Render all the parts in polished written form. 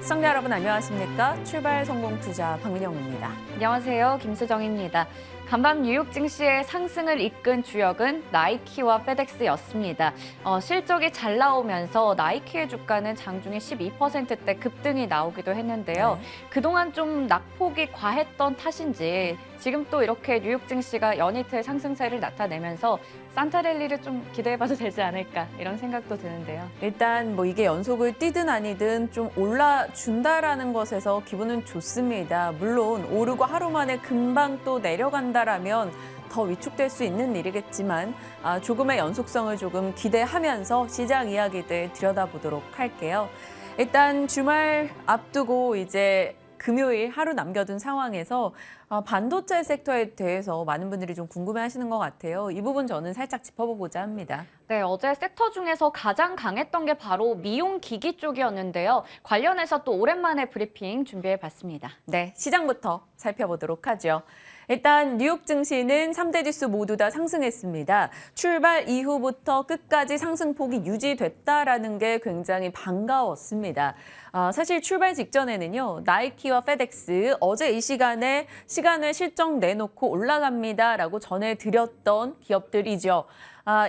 시청자 여러분 안녕하십니까? 출발 성공 투자 박민영입니다. 안녕하세요. 김수정입니다. 간밤 뉴욕 증시의 상승을 이끈 주역은 나이키와 페덱스였습니다. 실적이 잘 나오면서 나이키의 주가는 장중에 12%대 급등이 나오기도 했는데요. 그동안 좀 낙폭이 과했던 탓인지 지금 또 이렇게 뉴욕 증시가 연이틀 상승세를 나타내면서 산타랠리를 좀 기대해봐도 되지 않을까 이런 생각도 드는데요. 일단 뭐 이게 연속을 뛰든 아니든 좀 올라준다라는 것에서 기분은 좋습니다. 물론 오르고 하루 만에 금방 또 내려간다라면 더 위축될 수 있는 일이겠지만 조금의 연속성을 조금 기대하면서 시장 이야기들 들여다보도록 할게요. 일단 주말 앞두고 이제 금요일 하루 남겨둔 상황에서 반도체 섹터에 대해서 많은 분들이 좀 궁금해하시는 것 같아요. 이 부분 저는 살짝 짚어보고자 합니다. 네, 어제 섹터 중에서 가장 강했던 게 바로 미용기기 쪽이었는데요. 관련해서 또 오랜만에 브리핑 준비해봤습니다. 네, 시장부터 살펴보도록 하죠. 일단 뉴욕 증시는 3대 지수 모두 다 상승했습니다. 출발 이후부터 끝까지 상승폭이 유지됐다라는 게 굉장히 반가웠습니다. 사실 출발 직전에는요, 나이키와 페덱스 어제 이 시간에 시간을 실적 내놓고 올라갑니다라고 전해드렸던 기업들이죠.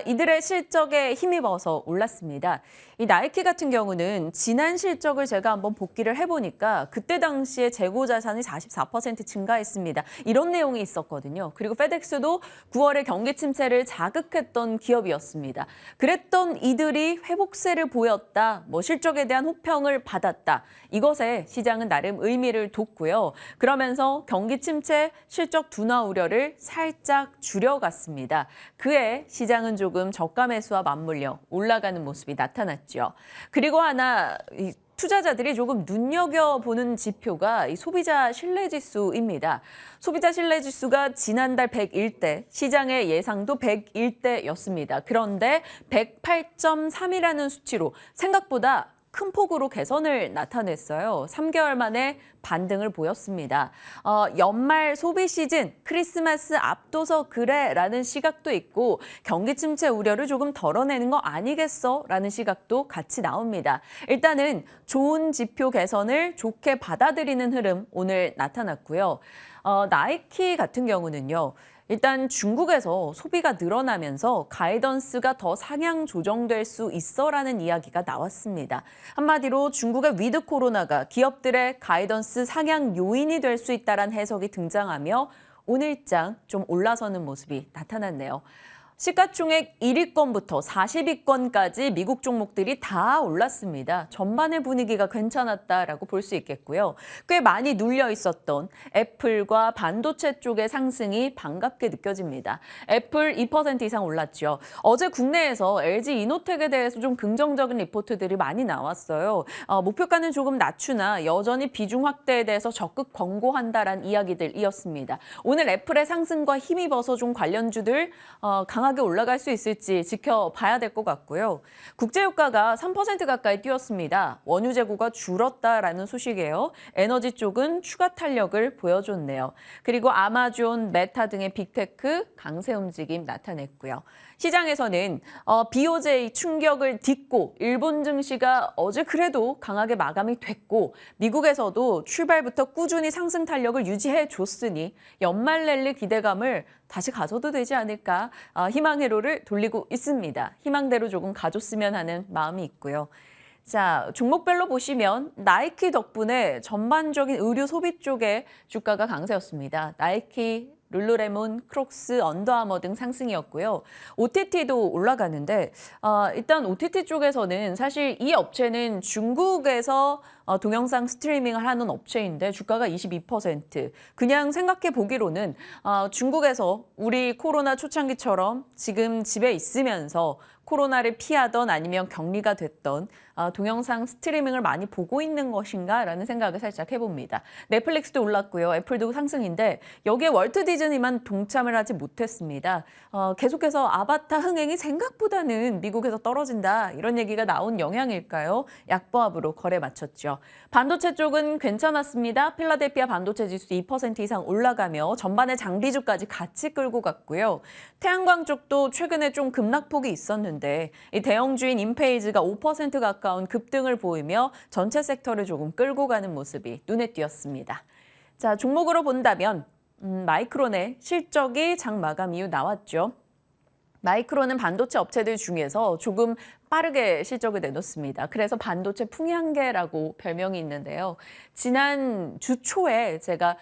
이들의 실적에 힘입어서 올랐습니다. 이 나이키 같은 경우는 지난 실적을 제가 한번 복기를 해보니까 그때 당시에 재고 자산이 44% 증가했습니다. 이런 내용이 있었거든요. 그리고 페덱스도 9월에 경기 침체를 자극했던 기업이었습니다. 그랬던 이들이 회복세를 보였다, 뭐 실적에 대한 호평을 받았다. 이것에 시장은 나름 의미를 뒀고요. 그러면서 경기 침체, 실적 둔화 우려를 살짝 줄여갔습니다. 그에 시장은 조금 저가 매수와 맞물려 올라가는 모습이 나타났죠. 그리고 하나 투자자들이 조금 눈여겨보는 지표가 이 소비자 신뢰지수입니다. 소비자 신뢰지수가 지난달 101대, 시장의 예상도 101대였습니다. 그런데 108.3이라는 수치로 생각보다 큰 폭으로 개선을 나타냈어요. 3개월 만에 반등을 보였습니다. 연말 소비 시즌, 크리스마스 앞둬서 그래라는 시각도 있고 경기 침체 우려를 조금 덜어내는 거 아니겠어? 라는 시각도 같이 나옵니다. 일단은 좋은 지표 개선을 좋게 받아들이는 흐름 오늘 나타났고요. 나이키 같은 경우는요. 일단 중국에서 소비가 늘어나면서 가이던스가 더 상향 조정될 수 있어라는 이야기가 나왔습니다. 한마디로 중국의 위드 코로나가 기업들의 가이던스 상향 요인이 될 수 있다는 해석이 등장하며 오늘장 좀 올라서는 모습이 나타났네요. 시가총액 1위권부터 40위권까지 미국 종목들이 다 올랐습니다. 전반의 분위기가 괜찮았다라고 볼 수 있겠고요. 꽤 많이 눌려 있었던 애플과 반도체 쪽의 상승이 반갑게 느껴집니다. 애플 2% 이상 올랐죠. 어제 국내에서 LG 이노텍에 대해서 좀 긍정적인 리포트들이 많이 나왔어요. 목표가는 조금 낮추나 여전히 비중 확대에 대해서 적극 권고한다라는 이야기들이었습니다. 오늘 애플의 상승과 힘입어서 좀 관련주들 강하게 올라갈 수 있을지 지켜봐야 될 것 같고요. 국제유가가 3% 가까이 뛰었습니다. 원유 재고가 줄었다라는 소식이에요. 에너지 쪽은 추가 탄력을 보여줬네요. 그리고 아마존, 메타 등의 빅테크 강세 움직임 나타냈고요. 시장에서는 BOJ 충격을 딛고 일본 증시가 어제 그래도 강하게 마감이 됐고 미국에서도 출발부터 꾸준히 상승 탄력을 유지해 줬으니 연말 랠리 기대감을 다시 가져도 되지 않을까 희망 회로를 돌리고 있습니다. 희망대로 조금 가줬으면 하는 마음이 있고요. 자, 종목별로 보시면 나이키 덕분에 전반적인 의류 소비 쪽의 주가가 강세였습니다. 나이키, 룰루레몬, 크록스, 언더아머 등 상승이었고요. OTT도 올라가는데 일단 OTT 쪽에서는 사실 이 업체는 중국에서 동영상 스트리밍을 하는 업체인데 주가가 22%. 그냥 생각해 보기로는 중국에서 우리 코로나 초창기처럼 지금 집에 있으면서 코로나를 피하던 아니면 격리가 됐던 동영상 스트리밍을 많이 보고 있는 것인가라는 생각을 살짝 해봅니다. 넷플릭스도 올랐고요. 애플도 상승인데 여기에 월트 디즈니만 동참을 하지 못했습니다. 계속해서 아바타 흥행이 생각보다는 미국에서 떨어진다 이런 얘기가 나온 영향일까요? 약보합으로 거래 마쳤죠. 있었죠. 반도체 쪽은 괜찮았습니다. 필라델피아 반도체 지수 2% 이상 올라가며 전반의 장비주까지 같이 끌고 갔고요. 태양광 쪽도 최근에 좀 급락폭이 있었는데 이 대형주인 인페이즈가 5% 가까운 급등을 보이며 전체 섹터를 조금 끌고 가는 모습이 눈에 띄었습니다. 자, 종목으로 본다면 마이크론의 실적이 장 마감 이후 나왔죠. 마이크론은 반도체 업체들 중에서 조금 빠르게 실적을 내놓습니다. 그래서 반도체 풍향계라고 별명이 있는데요. 지난 주 초에 제가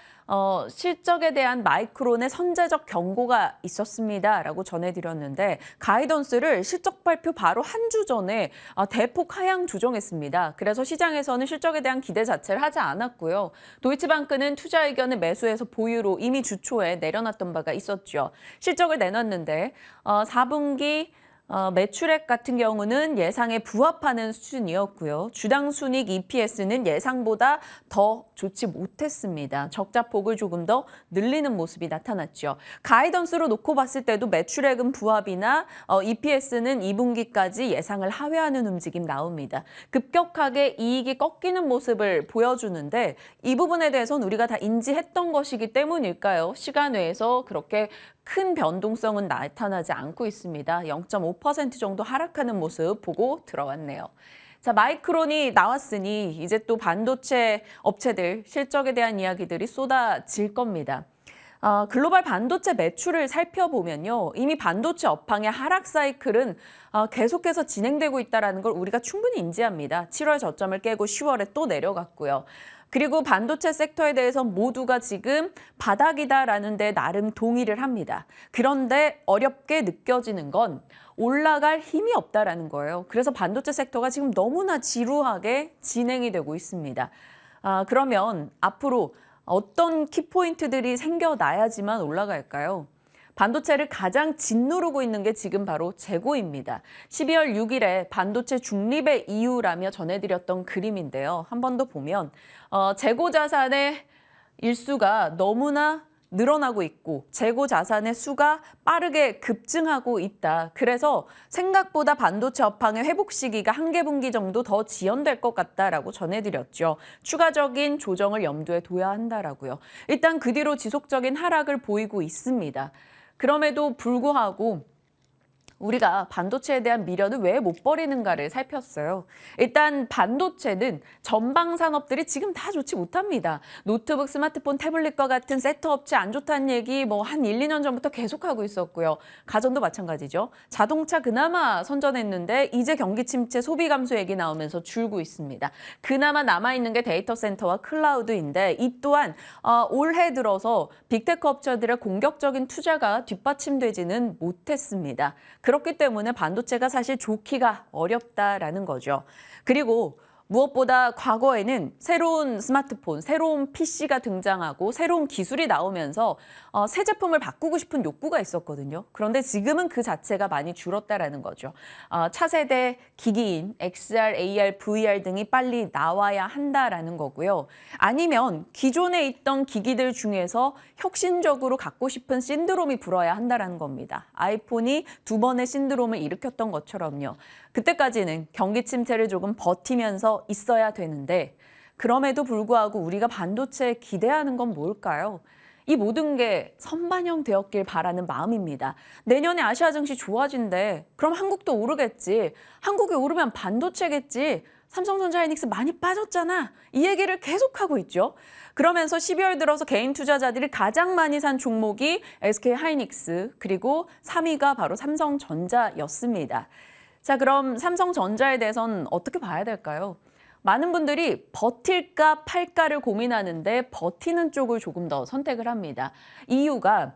실적에 대한 마이크론의 선제적 경고가 있었습니다라고 전해드렸는데 가이던스를 실적 발표 바로 한 주 전에 대폭 하향 조정했습니다. 그래서 시장에서는 실적에 대한 기대 자체를 하지 않았고요. 도이치방크는 투자 의견을 매수해서 보유로 이미 주 초에 내려놨던 바가 있었죠. 실적을 내놨는데 4분기 매출액 같은 경우는 예상에 부합하는 수준이었고요. 주당 순이익 EPS는 예상보다 더 좋지 못했습니다. 적자폭을 조금 더 늘리는 모습이 나타났죠. 가이던스로 놓고 봤을 때도 매출액은 부합이나 EPS는 2분기까지 예상을 하회하는 움직임 나옵니다. 급격하게 이익이 꺾이는 모습을 보여주는데 이 부분에 대해서는 우리가 다 인지했던 것이기 때문일까요? 시간 외에서 그렇게 큰 변동성은 나타나지 않고 있습니다. 0.5% 정도 하락하는 모습 보고 들어왔네요. 자, 마이크론이 나왔으니 이제 또 반도체 업체들 실적에 대한 이야기들이 쏟아질 겁니다. 글로벌 반도체 매출을 살펴보면요. 이미 반도체 업황의 하락 사이클은 계속해서 진행되고 있다는 걸 우리가 충분히 인지합니다. 7월 저점을 깨고 10월에 또 내려갔고요. 그리고 반도체 섹터에 대해서 모두가 지금 바닥이다라는 데 나름 동의를 합니다. 그런데 어렵게 느껴지는 건 올라갈 힘이 없다라는 거예요. 그래서 반도체 섹터가 지금 너무나 지루하게 진행이 되고 있습니다. 그러면 앞으로 어떤 키포인트들이 생겨나야지만 올라갈까요? 반도체를 가장 짓누르고 있는 게 지금 바로 재고입니다. 12월 6일에 반도체 중립의 이유라며 전해드렸던 그림인데요. 한 번 더 보면 재고 자산의 일수가 너무나 늘어나고 있고 재고 자산의 수가 빠르게 급증하고 있다. 그래서 생각보다 반도체 업황의 회복 시기가 한 개 분기 정도 더 지연될 것 같다라고 전해드렸죠. 추가적인 조정을 염두에 둬야 한다라고요. 일단 그 뒤로 지속적인 하락을 보이고 있습니다. 그럼에도 불구하고 우리가 반도체에 대한 미련을 왜 못 버리는가를 살폈어요. 일단 반도체는 전방 산업들이 지금 다 좋지 못합니다. 노트북, 스마트폰, 태블릿과 같은 섹터 업체 안 좋다는 얘기 한 1, 2년 전부터 계속하고 있었고요. 가전도 마찬가지죠. 자동차 그나마 선전했는데 이제 경기 침체, 소비 감소 얘기 나오면서 줄고 있습니다. 그나마 남아있는 게 데이터 센터와 클라우드인데 이 또한 올해 들어서 빅테크 업체들의 공격적인 투자가 뒷받침되지는 못했습니다. 그렇기 때문에 반도체가 사실 좋기가 어렵다라는 거죠. 그리고 무엇보다 과거에는 새로운 스마트폰, 새로운 PC가 등장하고 새로운 기술이 나오면서 새 제품을 바꾸고 싶은 욕구가 있었거든요. 그런데 지금은 그 자체가 많이 줄었다라는 거죠. 차세대 기기인 XR, AR, VR 등이 빨리 나와야 한다라는 거고요. 아니면 기존에 있던 기기들 중에서 혁신적으로 갖고 싶은 신드롬이 불어야 한다라는 겁니다. 아이폰이 2번의 신드롬을 일으켰던 것처럼요. 그때까지는 경기 침체를 조금 버티면서 있어야 되는데 그럼에도 불구하고 우리가 반도체에 기대하는 건 뭘까요? 이 모든 게 선반영 되었길 바라는 마음입니다. 내년에 아시아 증시 좋아진대. 그럼 한국도 오르겠지. 한국이 오르면 반도체겠지. 삼성전자 하이닉스 많이 빠졌잖아. 이 얘기를 계속하고 있죠. 그러면서 12월 들어서 개인 투자자들이 가장 많이 산 종목이 SK 하이닉스 그리고 3위가 바로 삼성전자였습니다. 자, 그럼 삼성전자에 대해서는 어떻게 봐야 될까요? 많은 분들이 버틸까 팔까를 고민하는데 버티는 쪽을 조금 더 선택을 합니다. 이유가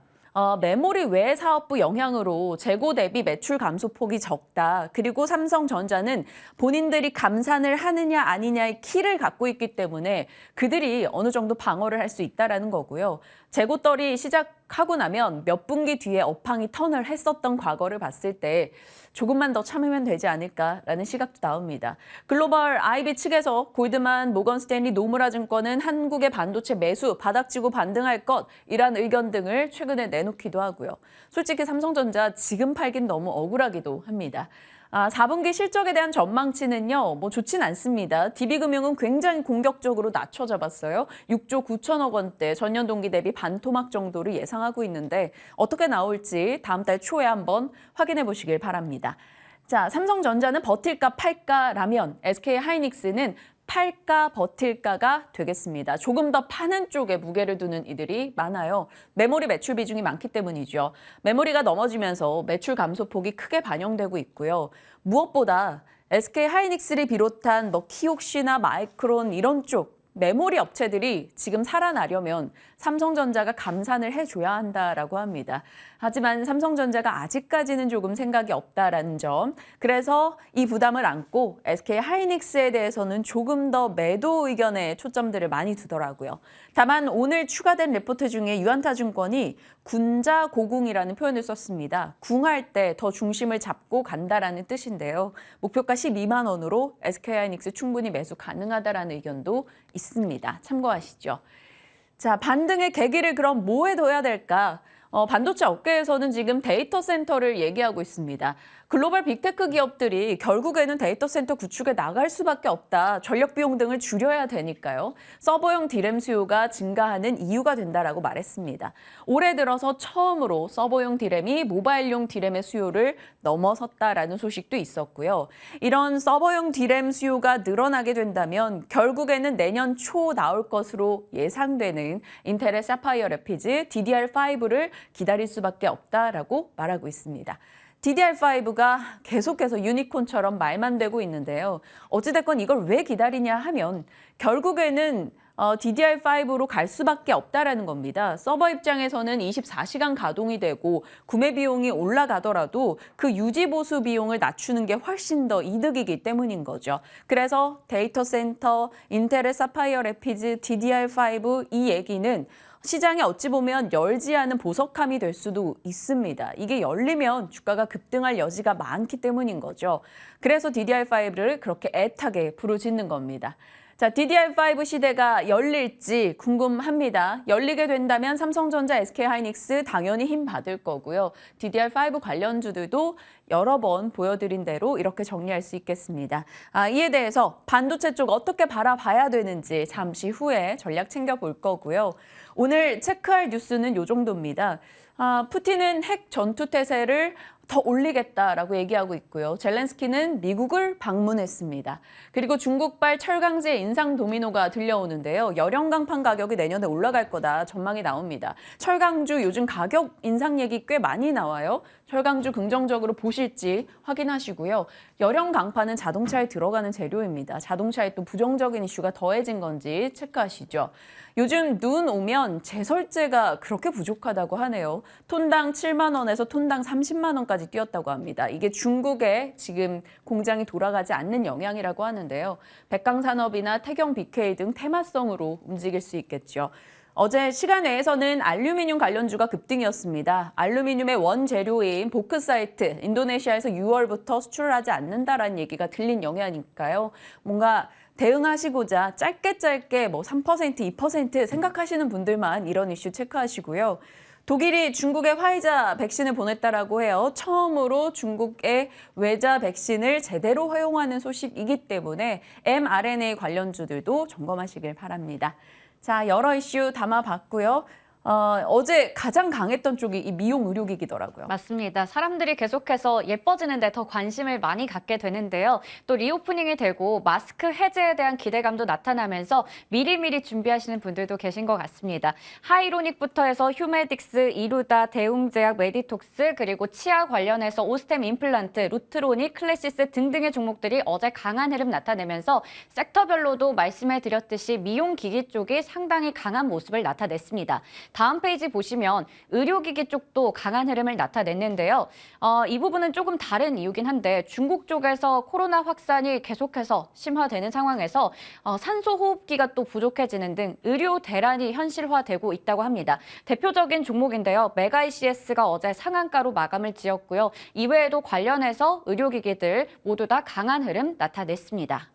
메모리 외 사업부 영향으로 재고 대비 매출 감소폭이 적다. 그리고 삼성전자는 본인들이 감산을 하느냐 아니냐의 키를 갖고 있기 때문에 그들이 어느 정도 방어를 할 수 있다는 거고요. 재고떨이 시작하고 나면 몇 분기 뒤에 업황이 턴을 했었던 과거를 봤을 때 조금만 더 참으면 되지 않을까라는 시각도 나옵니다. 글로벌 IB 측에서 골드만, 모건 스탠리, 노무라 증권은 한국의 반도체 매수 바닥지고 반등할 것이란 의견 등을 최근에 내놓기도 하고요. 솔직히 삼성전자 지금 팔긴 너무 억울하기도 합니다. 4분기 실적에 대한 전망치는요, 뭐 좋진 않습니다. DB금융은 굉장히 공격적으로 낮춰 잡았어요. 6조 9천억 원대, 전년 동기 대비 반토막 정도를 예상하고 있는데 어떻게 나올지 다음 달 초에 한번 확인해 보시길 바랍니다. 자, 삼성전자는 버틸까 팔까라면 SK하이닉스는 팔까 버틸까가 되겠습니다. 조금 더 파는 쪽에 무게를 두는 이들이 많아요. 메모리 매출 비중이 많기 때문이죠. 메모리가 넘어지면서 매출 감소폭이 크게 반영되고 있고요. 무엇보다 SK하이닉스를 비롯한 뭐 키옥시나 마이크론 이런 쪽 메모리 업체들이 지금 살아나려면 삼성전자가 감산을 해줘야 한다라고 합니다. 하지만 삼성전자가 아직까지는 조금 생각이 없다라는 점. 그래서 이 부담을 안고 SK하이닉스에 대해서는 조금 더 매도 의견에 초점들을 많이 두더라고요. 다만 오늘 추가된 레포트 중에 유한타증권이 군자고궁이라는 표현을 썼습니다. 궁할 때 더 중심을 잡고 간다라는 뜻인데요. 목표가 12만 원으로 SK하이닉스 충분히 매수 가능하다라는 의견도 있습니다. 참고하시죠. 자, 반등의 계기를 그럼 뭐에 둬야 될까? 반도체 업계에서는 지금 데이터 센터를 얘기하고 있습니다. 글로벌 빅테크 기업들이 결국에는 데이터 센터 구축에 나갈 수밖에 없다. 전력 비용 등을 줄여야 되니까요. 서버용 디램 수요가 증가하는 이유가 된다라고 말했습니다. 올해 들어서 처음으로 서버용 디램이 모바일용 디램의 수요를 넘어섰다라는 소식도 있었고요. 이런 서버용 디램 수요가 늘어나게 된다면 결국에는 내년 초 나올 것으로 예상되는 인텔의 사파이어 래피즈 DDR5를 기다릴 수밖에 없다라고 말하고 있습니다. DDR5가 계속해서 유니콘처럼 말만 되고 있는데요. 어찌됐건 이걸 왜 기다리냐 하면 결국에는 DDR5로 갈 수밖에 없다라는 겁니다. 서버 입장에서는 24시간 가동이 되고 구매 비용이 올라가더라도 그 유지 보수 비용을 낮추는 게 훨씬 더 이득이기 때문인 거죠. 그래서 데이터 센터, 인텔의 사파이어 래피즈, DDR5 이 얘기는 시장이 어찌 보면 열지 않은 보석함이 될 수도 있습니다. 이게 열리면 주가가 급등할 여지가 많기 때문인 거죠. 그래서 DDR5를 그렇게 애타게 부르짖는 겁니다. 자, DDR5 시대가 열릴지 궁금합니다. 열리게 된다면 삼성전자, SK하이닉스 당연히 힘 받을 거고요. DDR5 관련주들도 여러 번 보여드린 대로 이렇게 정리할 수 있겠습니다. 이에 대해서 반도체 쪽 어떻게 바라봐야 되는지 잠시 후에 전략 챙겨볼 거고요. 오늘 체크할 뉴스는 이 정도입니다. 푸틴은 핵 전투 태세를 더 올리겠다라고 얘기하고 있고요. 젤렌스키는 미국을 방문했습니다. 그리고 중국발 철강제 인상 도미노가 들려오는데요. 열연강판 가격이 내년에 올라갈 거다 전망이 나옵니다. 철강주 요즘 가격 인상 얘기 꽤 많이 나와요. 철강주 긍정적으로 보실지 확인하시고요. 열연강판은 자동차에 들어가는 재료입니다. 자동차에 또 부정적인 이슈가 더해진 건지 체크하시죠. 요즘 눈 오면 제설제가 그렇게 부족하다고 하네요. 톤당 7만 원에서 톤당 30만 원까지 뛰었다고 합니다. 이게 중국에 지금 공장이 돌아가지 않는 영향이라고 하는데요. 백강산업이나 태경 BK 등 테마성으로 움직일 수 있겠죠. 어제 시간 외에서는 알루미늄 관련주가 급등이었습니다. 알루미늄의 원재료인 보크사이트, 인도네시아에서 6월부터 수출을 하지 않는다라는 얘기가 들린 영향이니까요. 뭔가 대응하시고자 짧게 뭐 3%, 2% 생각하시는 분들만 이런 이슈 체크하시고요. 독일이 중국에 화이자 백신을 보냈다라고 해요. 처음으로 중국의 외자 백신을 제대로 허용하는 소식이기 때문에 mRNA 관련주들도 점검하시길 바랍니다. 자, 여러 이슈 담아봤고요. 어제 가장 강했던 쪽이 이 미용 의료기기더라고요. 맞습니다. 사람들이 계속해서 예뻐지는 데 더 관심을 많이 갖게 되는데요. 또 리오프닝이 되고 마스크 해제에 대한 기대감도 나타나면서 미리미리 준비하시는 분들도 계신 것 같습니다. 하이로닉부터 해서 휴메딕스, 이루다, 대웅제약, 메디톡스, 그리고 치아 관련해서 오스템 임플란트, 루트로닉, 클래시스 등등의 종목들이 어제 강한 흐름 나타내면서 섹터별로도 말씀해드렸듯이 미용기기 쪽이 상당히 강한 모습을 나타냈습니다. 다음 페이지 보시면 의료기기 쪽도 강한 흐름을 나타냈는데요. 이 부분은 조금 다른 이유긴 한데 중국 쪽에서 코로나 확산이 계속해서 심화되는 상황에서 산소호흡기가 또 부족해지는 등 의료 대란이 현실화되고 있다고 합니다. 대표적인 종목인데요. 메가이CS가 어제 상한가로 마감을 지었고요. 이외에도 관련해서 의료기기들 모두 다 강한 흐름 나타냈습니다.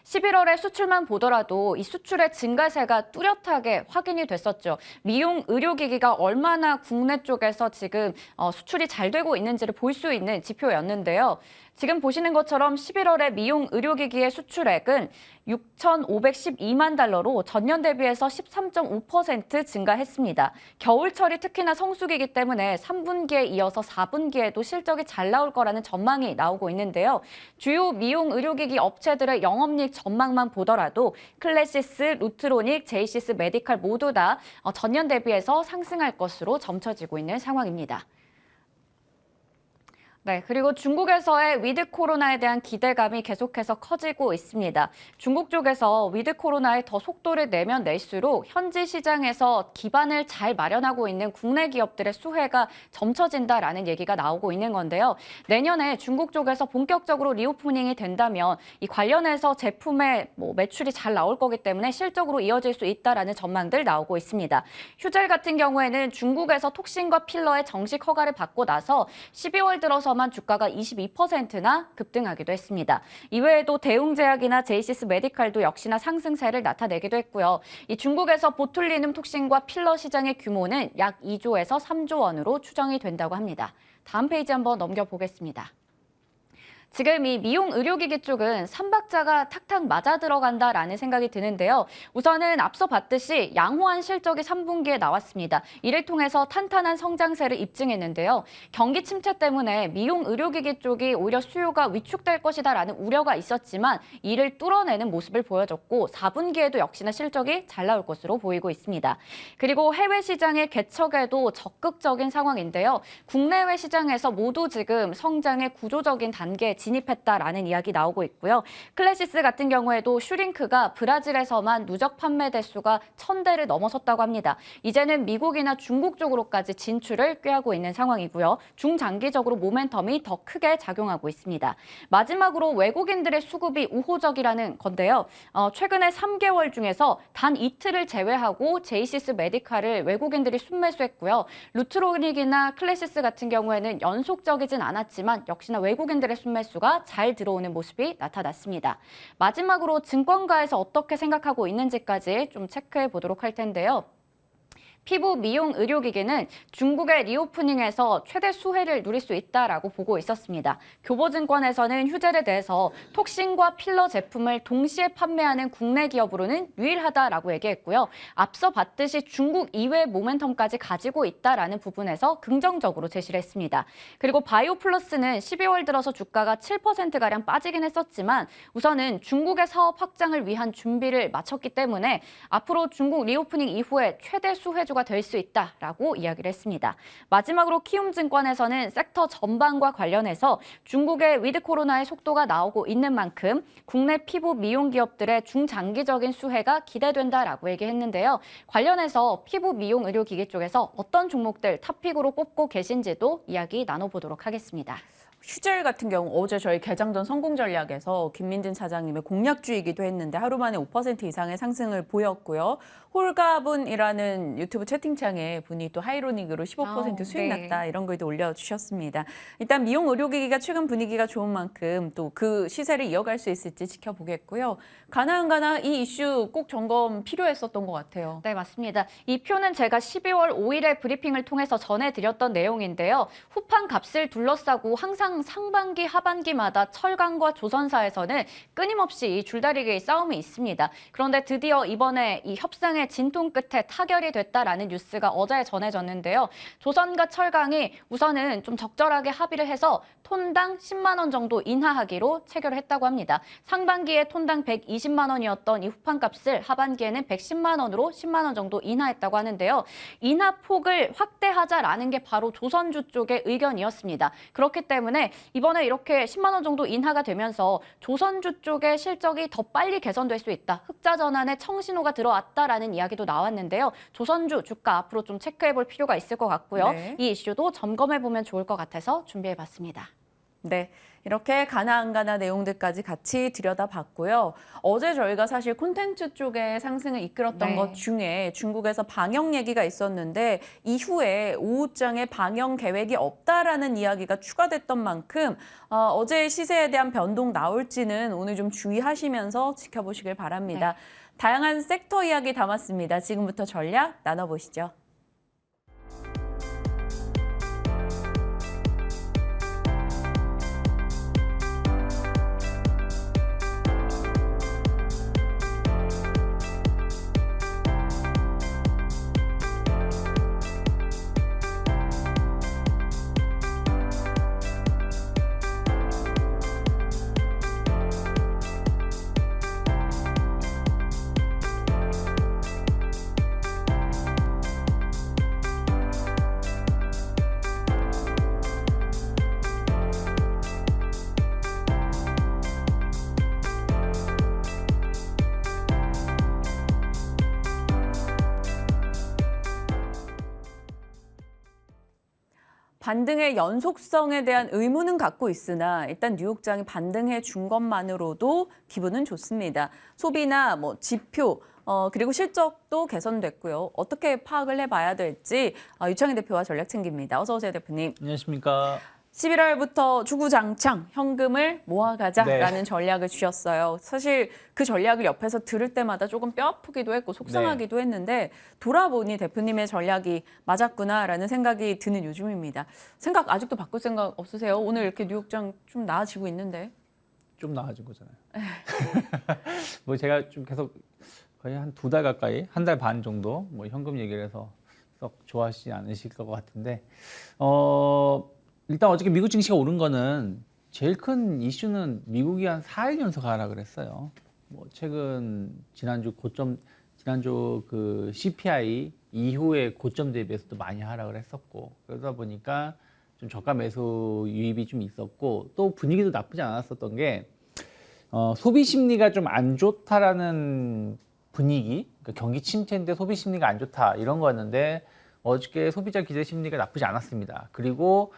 11월에 수출만 보더라도 이 수출의 증가세가 뚜렷하게 확인이 됐었죠. 미용 의료기기가 얼마나 국내 쪽에서 지금 수출이 잘 되고 있는지를 볼 수 있는 지표였는데요. 지금 보시는 것처럼 11월에 미용 의료기기의 수출액은 6,512만 달러로 전년 대비해서 13.5% 증가했습니다. 겨울철이 특히나 성수기이기 때문에 3분기에 이어서 4분기에도 실적이 잘 나올 거라는 전망이 나오고 있는데요. 주요 미용 의료기기 업체들의 영업이익 전망만 보더라도 클래시스, 루트로닉, 제이시스 메디칼 모두 다 전년 대비해서 상승할 것으로 점쳐지고 있는 상황입니다. 네, 그리고 중국에서의 위드 코로나에 대한 기대감이 계속해서 커지고 있습니다. 중국 쪽에서 위드 코로나에 더 속도를 내면 낼수록 현지 시장에서 기반을 잘 마련하고 있는 국내 기업들의 수혜가 점쳐진다라는 얘기가 나오고 있는 건데요. 내년에 중국 쪽에서 본격적으로 리오프닝이 된다면 이 관련해서 제품의 매출이 잘 나올 거기 때문에 실적으로 이어질 수 있다라는 전망들 나오고 있습니다. 휴젤 같은 경우에는 중국에서 톡신과 필러의 정식 허가를 받고 나서 12월 들어서 주가가 22%나 급등하기도 했습니다. 이외에도 대웅제약이나 제이시스 메디칼도 역시나 상승세를 나타내기도 했고요. 이 중국에서 보툴리눔 톡신과 필러 시장의 규모는 약 2조에서 3조 원으로 추정이 된다고 합니다. 다음 페이지 한번 넘겨보겠습니다. 지금 이 미용 의료기기 쪽은 삼박자가 탁탁 맞아 들어간다라는 생각이 드는데요. 우선은 앞서 봤듯이 양호한 실적이 3분기에 나왔습니다. 이를 통해서 탄탄한 성장세를 입증했는데요. 경기 침체 때문에 미용 의료기기 쪽이 오히려 수요가 위축될 것이다라는 우려가 있었지만 이를 뚫어내는 모습을 보여줬고 4분기에도 역시나 실적이 잘 나올 것으로 보이고 있습니다. 그리고 해외 시장의 개척에도 적극적인 상황인데요. 국내외 시장에서 모두 지금 성장의 구조적인 단계에 진입했다라는 이야기 나오고 있고요. 클래시스 같은 경우에도 슈링크가 브라질에서만 누적 판매 대수가 1,000대를 넘어섰다고 합니다. 이제는 미국이나 중국 쪽으로까지 진출을 꾀하고 있는 상황이고요. 중장기적으로 모멘텀이 더 크게 작용하고 있습니다. 마지막으로 외국인들의 수급이 우호적이라는 건데요. 최근에 3개월 중에서 단 이틀을 제외하고 제이시스 메디칼을 외국인들이 순매수했고요. 루트로닉이나 클래시스 같은 경우에는 연속적이진 않았지만 역시나 외국인들의 순매수 수가 잘 들어오는 모습이 나타났습니다. 마지막으로 증권가에서 어떻게 생각하고 있는지까지 좀 체크해 보도록 할 텐데요. 피부 미용 의료기기는 중국의 리오프닝에서 최대 수혜를 누릴 수 있다라고 보고 있었습니다. 교보증권에서는 휴젤에 대해서 톡신과 필러 제품을 동시에 판매하는 국내 기업으로는 유일하다라고 얘기했고요. 앞서 봤듯이 중국 이외의 모멘텀까지 가지고 있다라는 부분에서 긍정적으로 제시를 했습니다. 그리고 바이오플러스는 12월 들어서 주가가 7%가량 빠지긴 했었지만 우선은 중국의 사업 확장을 위한 준비를 마쳤기 때문에 앞으로 중국 리오프닝 이후에 최대 수혜주가 될 수 있다라고 이야기를 했습니다. 마지막으로 키움증권에서는 섹터 전반과 관련해서 중국의 위드 코로나의 속도가 나오고 있는 만큼 국내 피부 미용 기업들의 중장기적인 수혜가 기대된다라고 얘기했는데요. 관련해서 피부 미용 의료기기 쪽에서 어떤 종목들 탑픽으로 꼽고 계신지도 이야기 나눠보도록 하겠습니다. 휴젤 같은 경우 어제 저희 개장전 성공 전략에서 김민진 차장님의 공약주이기도 했는데 하루 만에 5% 이상의 상승을 보였고요. 홀가분이라는 유튜브 채팅창에 분이 또 하이로닉으로 15% 수익 났다 이런 글도 올려주셨습니다. 일단 미용 의료기기가 최근 분위기가 좋은 만큼 또 그 시세를 이어갈 수 있을지 지켜보겠고요. 가나안가나 이 이슈 꼭 점검 필요했었던 것 같아요. 네, 맞습니다. 이 표는 제가 12월 5일에 브리핑을 통해서 전해드렸던 내용인데요. 후판 값을 둘러싸고 항상 상반기, 하반기마다 철강과 조선사에서는 끊임없이 이 줄다리기 싸움이 있습니다. 그런데 드디어 이번에 이 협상의 진통 끝에 타결이 됐다라는 뉴스가 어제 전해졌는데요. 조선과 철강이 우선은 좀 적절하게 합의를 해서 톤당 10만 원 정도 인하하기로 체결을 했다고 합니다. 상반기에 톤당 120만 원이었던 이 후판값을 하반기에는 110만 원으로 10만 원 정도 인하했다고 하는데요. 인하 폭을 확대하자라는 게 바로 조선주 쪽의 의견이었습니다. 그렇기 때문에 이번에 이렇게 10만 원 정도 인하가 되면서 조선주 쪽의 실적이 더 빨리 개선될 수 있다. 흑자 전환에 청신호가 들어왔다라는 이야기도 나왔는데요. 조선주 주가 앞으로 좀 체크해 볼 필요가 있을 것 같고요. 네. 이 이슈도 점검해 보면 좋을 것 같아서 준비해 봤습니다. 네, 이렇게 가나 안 가나 내용들까지 같이 들여다봤고요. 어제 저희가 사실 콘텐츠 쪽에 상승을 이끌었던 네. 것 중에 중국에서 방영 얘기가 있었는데 이후에 오후장에 방영 계획이 없다라는 이야기가 추가됐던 만큼 어제의 시세에 대한 변동 나올지는 오늘 좀 주의하시면서 지켜보시길 바랍니다. 다양한 섹터 이야기 담았습니다. 지금부터 전략 나눠보시죠. 반등의 연속성에 대한 의문은 갖고 있으나 일단 뉴욕장이 반등해 준 것만으로도 기분은 좋습니다. 소비나 지표 그리고 실적도 개선됐고요. 어떻게 파악을 해봐야 될지 유창희 대표와 전략 챙깁니다. 어서 오세요, 대표님. 안녕하십니까. 11월부터 주구장창 현금을 모아가자라는 네. 전략을 주셨어요. 사실 그 전략을 옆에서 들을 때마다 조금 뼈 아프기도 했고 속상하기도 했는데 돌아보니 대표님의 전략이 맞았구나라는 생각이 드는 요즘입니다. 생각 아직도 바꿀 생각 없으세요? 오늘 이렇게 뉴욕장 좀 나아지고 있는데. 좀 나아진 거잖아요. 뭐 제가 좀 계속 거의 한 2달 가까이, 1달 반 정도 뭐 현금 얘기를 해서 썩 좋아하시지 않으실 것 같은데, 일단 어저께 미국 증시가 오른 거는 제일 큰 이슈는 미국이 한 4일 연속 하락을 했어요. 뭐 최근 지난주 그 CPI 이후의 고점 대비해서도 많이 하락을 했었고, 그러다 보니까 좀 저가 매수 유입이 좀 있었고, 또 분위기도 나쁘지 않았었던 게 소비 심리가 좀 안 좋다라는 분위기, 그러니까 경기 침체인데 소비 심리가 안 좋다 이런 거였는데 어저께 소비자 기대 심리가 나쁘지 않았습니다. 그리고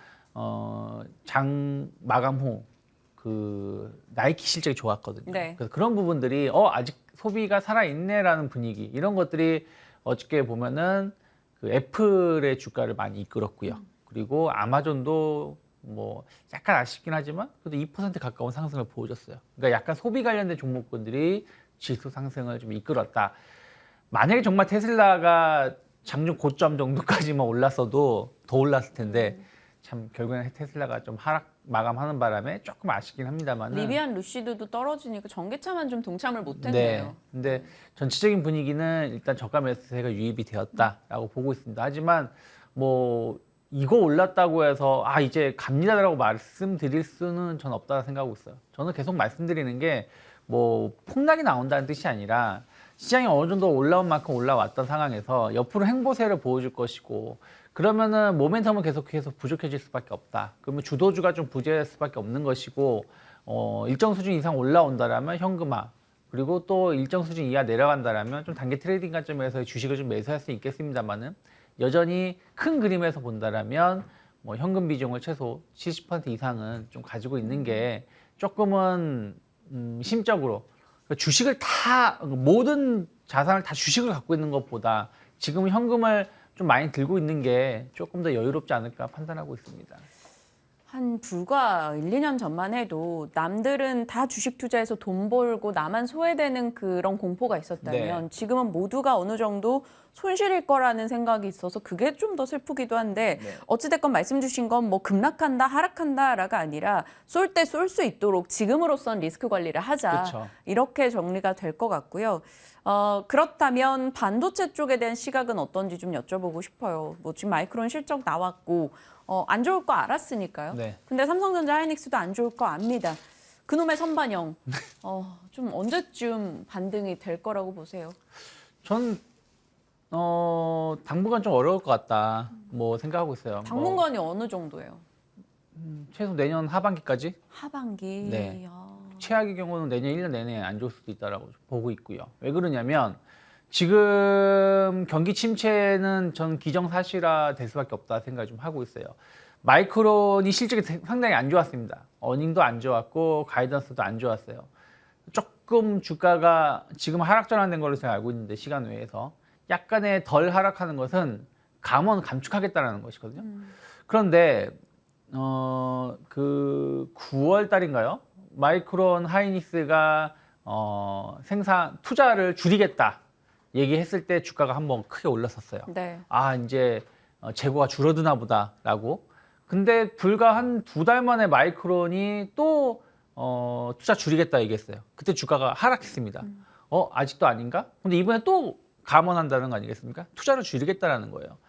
장 마감 후 그 나이키 실적이 좋았거든요. 네. 그래서 그런 부분들이 아직 소비가 살아있네라는 분위기, 이런 것들이 어저께 보면은 그 애플의 주가를 많이 이끌었고요. 그리고 아마존도 뭐 약간 아쉽긴 하지만 그래도 2% 가까운 상승을 보여줬어요. 그러니까 약간 소비 관련된 종목군들이 지수 상승을 좀 이끌었다. 만약에 정말 테슬라가 장중 고점 정도까지만 올랐어도 더 올랐을 텐데 참 결국에는 테슬라가 좀 하락 마감하는 바람에 조금 아쉽긴 합니다만. 리비안 루시드도 떨어지니까 전기차만 좀 동참을 네. 못했네요. 근데 전체적인 분위기는 일단 저가 매수세가 유입이 되었다라고 보고 있습니다. 하지만 뭐 이거 올랐다고 해서 이제 갑니다라고 말씀드릴 수는 전 없다고 생각하고 있어요. 저는 계속 말씀드리는 게 뭐 폭락이 나온다는 뜻이 아니라 시장이 어느 정도 올라온 만큼 올라왔던 상황에서 옆으로 행보세를 보여줄 것이고, 그러면은 모멘텀은 계속해서 부족해질 수밖에 없다. 그러면 주도주가 좀 부재할 수밖에 없는 것이고, 일정 수준 이상 올라온다라면 현금화, 그리고 또 일정 수준 이하 내려간다라면 좀 단기 트레이딩 관점에서 주식을 좀 매수할 수 있겠습니다만은, 여전히 큰 그림에서 본다라면 뭐 현금 비중을 최소 70% 이상은 좀 가지고 있는 게 조금은 심적으로, 주식을 다, 모든 자산을 다 주식을 갖고 있는 것보다 지금 현금을 좀 많이 들고 있는 게 조금 더 여유롭지 않을까 판단하고 있습니다. 한 불과 1, 2년 전만 해도 남들은 다 주식 투자해서 돈 벌고 나만 소외되는 그런 공포가 있었다면 지금은 모두가 어느 정도 손실일 거라는 생각이 있어서 그게 좀 더 슬프기도 한데 어찌됐건 말씀 주신 건 뭐 급락한다 하락한다라가 아니라 쏠 때 쏠 수 있도록 지금으로선 리스크 관리를 하자. 그쵸. 이렇게 정리가 될 것 같고요. 그렇다면 반도체 쪽에 대한 시각은 어떤지 좀 여쭤보고 싶어요. 뭐 지금 마이크론 실적 나왔고 안 좋을 거 알았으니까요. 네. 근데 삼성전자 하이닉스도 안 좋을 거 압니다. 그놈의 선반영 좀 언제쯤 반등이 될 거라고 보세요? 전 당분간 좀 어려울 것 같다 뭐 생각하고 있어요. 당분간이 어느 정도예요? 최소 내년 하반기까지. 하반기. 네. 야. 최악의 경우는 내년 1년 내내 안 좋을 수도 있다라고 보고 있고요. 왜 그러냐면 지금 경기 침체는 전 기정사실화 될 수밖에 없다 생각을 좀 하고 있어요. 마이크론이 실적이 상당히 안 좋았습니다. 어닝도 안 좋았고 가이던스도 안 좋았어요. 조금 주가가 지금 하락 전환된 걸로 제가 알고 있는데 시간 외에서 약간의 덜 하락하는 것은 감축하겠다는 것이거든요. 그런데 그 9월 달인가요? 마이크론 하이닉스가 투자를 줄이겠다 얘기했을 때 주가가 한번 크게 올랐었어요. 네. 아, 이제 재고가 줄어드나 보다라고. 근데 불과 한 2달 만에 마이크론이 또 투자 줄이겠다 얘기했어요. 그때 주가가 하락했습니다. 아직도 아닌가? 근데 이번에 또 감원한다는 거 아니겠습니까? 투자를 줄이겠다라는 거예요.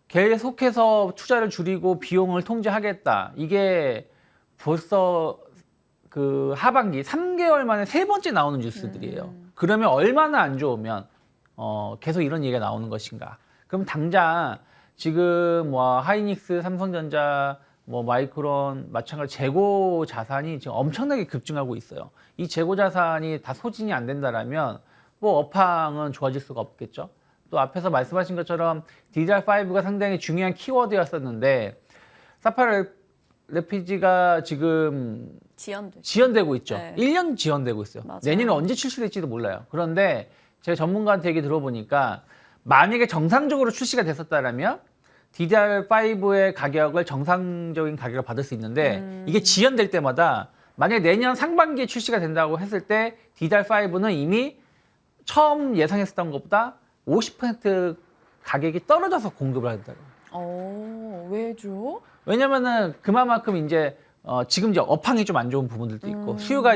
계속해서 투자를 줄이고 비용을 통제하겠다. 이게 벌써 그 하반기 3개월 만에 3번째 나오는 뉴스들이에요. 그러면 얼마나 안 좋으면 계속 이런 얘기가 나오는 것인가? 그럼 당장 지금 뭐 하이닉스, 삼성전자, 뭐 마이크론 마찬가지 재고 자산이 지금 엄청나게 급증하고 있어요. 이 재고 자산이 다 소진이 안 된다라면 뭐 업황은 좋아질 수가 없겠죠. 또 앞에서 말씀하신 것처럼 DDR5가 상당히 중요한 키워드였었는데 사파라 레피지가 지금 지연되고 있죠. 네. 1년 지연되고 있어요. 맞아요. 내년에 언제 출시될지도 몰라요. 그런데 제가 전문가한테 얘기 들어보니까 만약에 정상적으로 출시가 됐었다면 DDR5의 가격을 정상적인 가격을 받을 수 있는데 이게 지연될 때마다 만약에 내년 상반기에 출시가 된다고 했을 때 DDR5는 이미 처음 예상했었던 것보다 50% 가격이 떨어져서 공급을 한다고. 왜죠? 왜냐면은 그만큼 이제 지금 이제 업황이 좀 안 좋은 부분들도 있고 수요가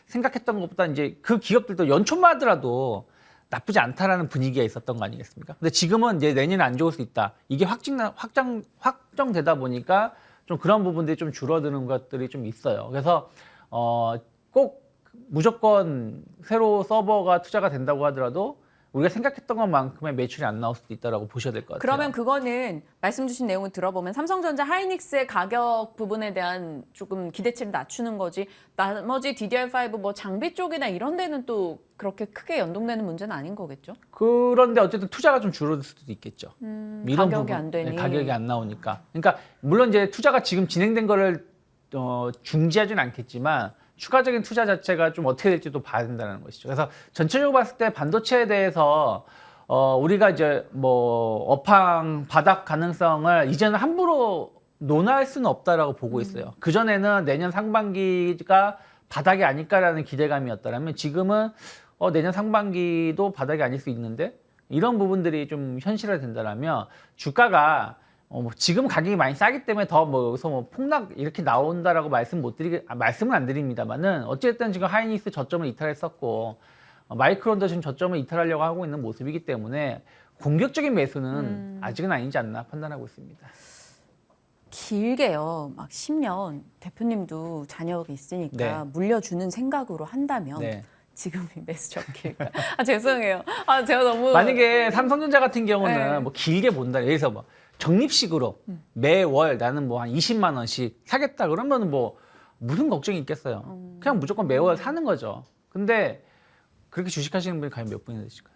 생각했던 것보다 이제 그 기업들도 연초만 하더라도 나쁘지 않다라는 분위기가 있었던 거 아니겠습니까? 근데 지금은 이제 내년에 안 좋을 수 있다. 이게 확정되다 보니까 좀 그런 부분들이 좀 줄어드는 것들이 좀 있어요. 그래서 꼭 무조건 새로 서버가 투자가 된다고 하더라도 우리가 생각했던 것만큼의 매출이 안 나올 수도 있다고 보셔야 될 것 같아요. 그러면 그거는 말씀 주신 내용을 들어보면 삼성전자 하이닉스의 가격 부분에 대한 조금 기대치를 낮추는 거지 나머지 DDR5 뭐 장비 쪽이나 이런 데는 또 그렇게 크게 연동되는 문제는 아닌 거겠죠? 그런데 어쨌든 투자가 좀 줄어들 수도 있겠죠. 이런 가격이 부분, 안 되니. 네, 가격이 안 나오니까. 그러니까 물론 이제 투자가 지금 진행된 거를 중지하지는 않겠지만 추가적인 투자 자체가 좀 어떻게 될지도 봐야 된다는 것이죠. 그래서 전체적으로 봤을 때 반도체에 대해서 우리가 이제 뭐 업황 바닥 가능성을 이제는 함부로 논할 수는 없다라고 보고 있어요. 그 전에는 내년 상반기가 바닥이 아닐까라는 기대감이었다면 지금은 내년 상반기도 바닥이 아닐 수 있는데 이런 부분들이 좀 현실화된다면 주가가 지금 가격이 많이 싸기 때문에 더 여기서 뭐 폭락 이렇게 나온다라고 말씀은 안 드립니다만은 어쨌든 지금 하이닉스 저점을 이탈했었고 마이크론도 지금 저점을 이탈하려고 하고 있는 모습이기 때문에 공격적인 매수는 아직은 아니지 않나 판단하고 있습니다. 길게요. 막 10년 대표님도 자녀가 있으니까 네. 물려주는 생각으로 한다면 네. 지금이 매수 적기일까? 죄송해요. 제가 너무 만약에 삼성전자 같은 경우는 네. 뭐 길게 본다. 여기서 뭐 적립식으로 매월 나는 뭐 한 20만 원씩 사겠다 그러면 뭐 무슨 걱정이 있겠어요. 그냥 무조건 매월 사는 거죠. 근데 그렇게 주식하시는 분이 과연 몇 분이나 되실까요?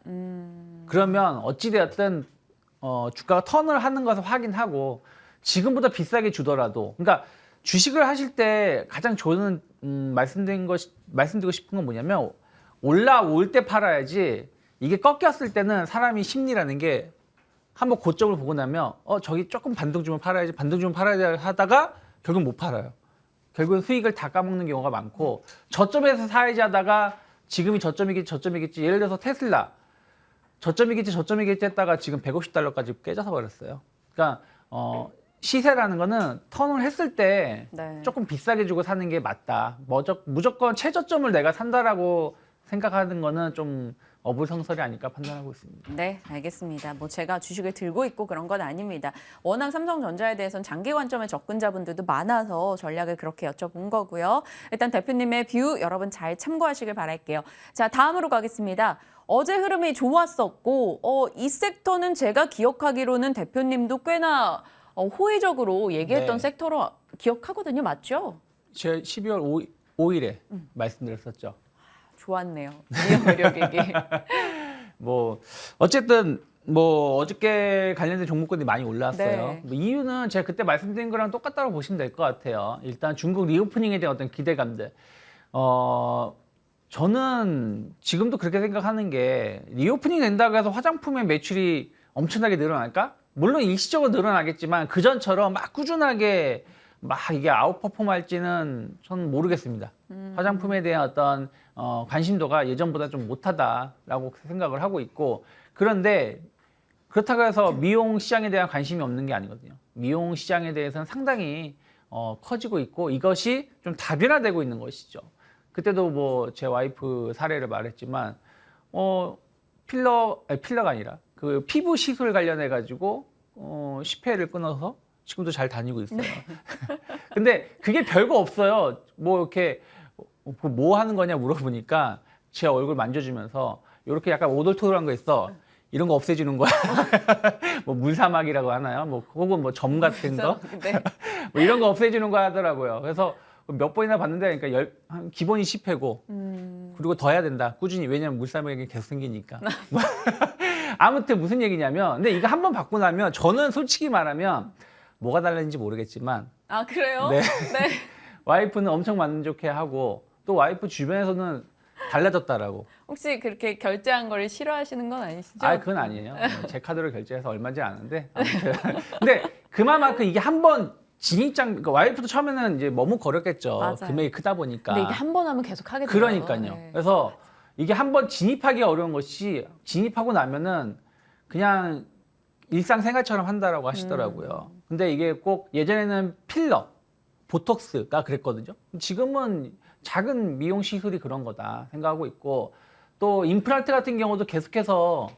그러면 어찌되었든 주가가 턴을 하는 것을 확인하고 지금보다 비싸게 주더라도 그러니까 주식을 하실 때 가장 좋은 말씀드리고 싶은 건 뭐냐면 올라올 때 팔아야지 이게 꺾였을 때는 사람이 심리라는 게 한번 고점을 보고 나면 저기 조금 반등 주면 팔아야지 반등 주면 팔아야 하다가 결국 못 팔아요. 결국은 수익을 다 까먹는 경우가 많고 저점에서 사야지 하다가 지금이 저점이겠지 예를 들어서 테슬라 저점이겠지 했다가 지금 $150까지 깨져서 버렸어요. 그러니까 시세라는 거는 턴을 했을 때 네. 조금 비싸게 주고 사는 게 맞다. 무조건 최저점을 내가 산다라고 생각하는 거는 좀 어불성설이 아닐까 판단하고 있습니다. 네, 알겠습니다. 뭐 제가 주식을 들고 있고 그런 건 아닙니다. 워낙 삼성전자에 대해서는 장기 관점의 접근자분들도 많아서 전략을 그렇게 여쭤본 거고요. 일단 대표님의 뷰 여러분 잘 참고하시길 바랄게요. 자, 다음으로 가겠습니다. 어제 흐름이 좋았었고 이 섹터는 제가 기억하기로는 대표님도 꽤나 호의적으로 얘기했던 네. 섹터로 기억하거든요. 맞죠? 제가 12월 5일에 말씀드렸었죠. 좋았네요. 이해력이기. 뭐 어쨌든 뭐 어저께 관련된 종목군들이 많이 올랐어요. 네. 뭐 이유는 제가 그때 말씀드린 거랑 똑같다고 보시면 될 것 같아요. 일단 중국 리오프닝에 대한 어떤 기대감들. 저는 지금도 그렇게 생각하는 게 리오프닝 된다고 해서 화장품의 매출이 엄청나게 늘어날까? 물론 일시적으로 늘어나겠지만 그전처럼 막 꾸준하게 막 이게 아웃퍼폼 할지는 전 모르겠습니다. 화장품에 대한 어떤 관심도가 예전보다 좀 못하다라고 생각을 하고 있고, 그런데 그렇다고 해서 미용 시장에 대한 관심이 없는 게 아니거든요. 미용 시장에 대해서는 상당히 커지고 있고 이것이 좀 다변화되고 있는 것이죠. 그때도 뭐 제 와이프 사례를 말했지만 필러가 아니라 그 피부 시술 관련해 가지고 10회를 끊어서 지금도 잘 다니고 있어요. 근데 그게 별거 없어요. 뭐 이렇게 뭐 하는 거냐 물어보니까 제 얼굴 만져주면서 이렇게 약간 오돌토돌한 거 있어. 이런 거 없애주는 거야. 뭐 물사막이라고 하나요? 뭐 혹은 뭐 점 같은 거? 네. 뭐 이런 거 없애주는 거 하더라고요. 그래서 몇 번이나 봤는데, 그러니까 기본이 10회고, 그리고 더 해야 된다. 꾸준히. 왜냐면 물사막이 계속 생기니까. 아무튼 무슨 얘기냐면, 근데 이거 한 번 받고 나면 저는 솔직히 말하면 뭐가 달라진지 모르겠지만, 아, 그래요? 네. 네. 와이프는 엄청 만족해 하고, 또 와이프 주변에서는 달라졌다라고. 혹시 그렇게 결제한 걸 싫어하시는 건 아니시죠? 아, 그건 아니에요. 제 카드로 결제해서 얼마인지 아는데. 아무튼. 근데 그만큼 이게 한번 진입장, 그러니까 와이프도 처음에는 이제 머뭇거렸겠죠. 맞아요. 금액이 크다 보니까. 근데 이게 한 번 하면 계속 하게 돼요. 그러니까요. 네. 그래서 이게 한번 진입하기 어려운 것이 진입하고 나면은 그냥 일상생활처럼 한다라고 하시더라고요. 근데 이게 꼭 예전에는 필러, 보톡스가 그랬거든요. 지금은 작은 미용 시술이 그런 거다 생각하고 있고, 또 임플란트 같은 경우도 계속해서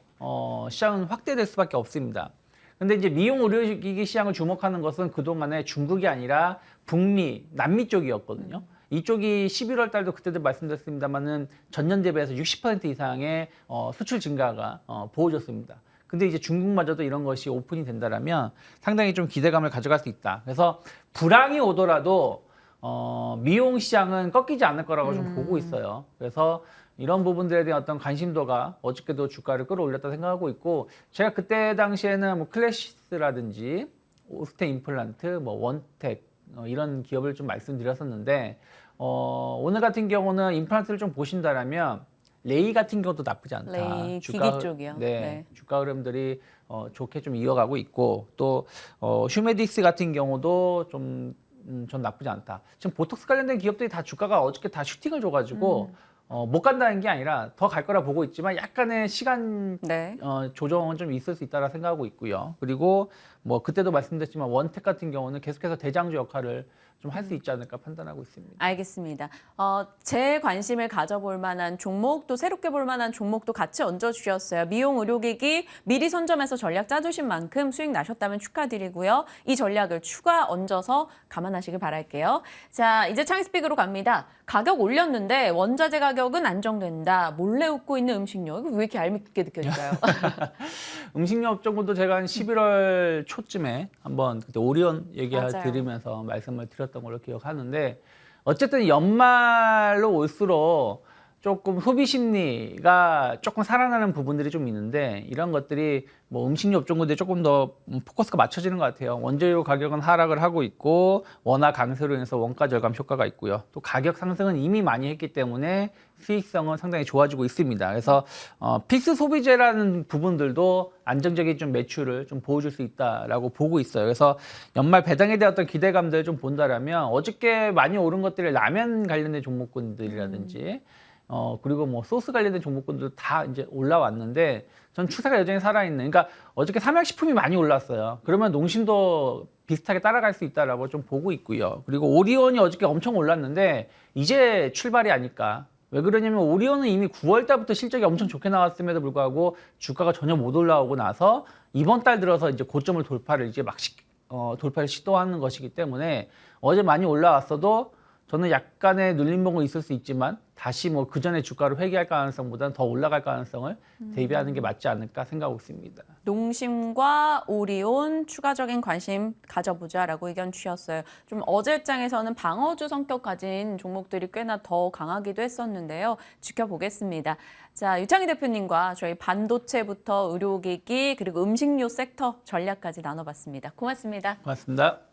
시장은 확대될 수밖에 없습니다. 근데 이제 미용 의료기기 시장을 주목하는 것은 그동안에 중국이 아니라 북미, 남미 쪽이었거든요. 이쪽이 11월 달도 그때도 말씀드렸습니다만은 전년 대비해서 60% 이상의 수출 증가가 보여졌습니다. 근데 이제 중국마저도 이런 것이 오픈이 된다라면 상당히 좀 기대감을 가져갈 수 있다. 그래서 불황이 오더라도 미용 시장은 꺾이지 않을 거라고 좀 보고 있어요. 그래서 이런 부분들에 대한 어떤 관심도가 어저께도 주가를 끌어올렸다 생각하고 있고, 제가 그때 당시에는 뭐 클래시스라든지 오스테 임플란트, 뭐 원텍 이런 기업을 좀 말씀드렸었는데, 오늘 같은 경우는 임플란트를 좀 보신다라면 레이 같은 경우도 나쁘지 않다. 레이 기기 쪽이요. 네, 네. 주가 흐름들이 좋게 좀 이어가고 있고, 또 휴메디스 같은 경우도 좀 전 나쁘지 않다. 지금 보톡스 관련된 기업들이 다 주가가 어저께 다 슈팅을 줘가지고 못 간다는 게 아니라 더 갈 거라 보고 있지만 약간의 시간 네. 조정은 좀 있을 수 있다라 생각하고 있고요. 그리고 뭐 그때도 말씀드렸지만 원텍 같은 경우는 계속해서 대장주 역할을 좀 할 수 있지 않을까 판단하고 있습니다. 알겠습니다. 제 관심을 가져볼 만한 종목, 또 새롭게 볼 만한 종목도 같이 얹어주셨어요. 미용 의료기기 미리 선점해서 전략 짜주신 만큼 수익 나셨다면 축하드리고요. 이 전략을 추가 얹어서 감안하시길 바랄게요. 자, 이제 창스픽으로 갑니다. 가격 올렸는데 원자재 가격은 안정된다. 몰래 웃고 있는 음식료. 이거 왜 이렇게 얄밉게 느껴질까요? 음식료 업종군도 제가 한 11월 초쯤에 한번 그때 오리온 얘기 맞아요. 드리면서 말씀을 드렸던 걸로 기억하는데, 어쨌든 연말로 올수록 조금 소비 심리가 조금 살아나는 부분들이 좀 있는데, 이런 것들이 뭐 음식료 업종군들이 조금 더 포커스가 맞춰지는 것 같아요. 원재료 가격은 하락을 하고 있고, 원화 강세로 인해서 원가 절감 효과가 있고요. 또 가격 상승은 이미 많이 했기 때문에 수익성은 상당히 좋아지고 있습니다. 그래서 필수 소비재라는 부분들도 안정적인 좀 매출을 좀 보여줄 수 있다라고 보고 있어요. 그래서 연말 배당에 대한 어떤 기대감들을 좀 본다라면 어저께 많이 오른 것들이 라면 관련된 종목군들이라든지 그리고 뭐 소스 관련된 종목군들도 다 이제 올라왔는데, 전 추세가 여전히 살아있는, 그러니까 어저께 삼양식품이 많이 올랐어요. 그러면 농심도 비슷하게 따라갈 수 있다라고 좀 보고 있고요. 그리고 오리온이 어저께 엄청 올랐는데 이제 출발이 아닐까. 왜 그러냐면 오리온은 이미 9월 달부터 실적이 엄청 좋게 나왔음에도 불구하고 주가가 전혀 못 올라오고 나서 이번 달 들어서 이제 고점을 돌파를 이제 막 돌파를 시도하는 것이기 때문에 어제 많이 올라왔어도 저는 약간의 눌림목은 있을 수 있지만 다시 뭐 그전에 주가를 회귀할 가능성보다는 더 올라갈 가능성을 대비하는 게 맞지 않을까 생각하고 있습니다. 농심과 오리온 추가적인 관심 가져보자라고 의견 주셨어요. 좀 어제장에서는 방어주 성격 가진 종목들이 꽤나 더 강하기도 했었는데요. 지켜보겠습니다. 자, 유창희 대표님과 저희 반도체부터 의료기기 그리고 음식료 섹터 전략까지 나눠봤습니다. 고맙습니다. 고맙습니다.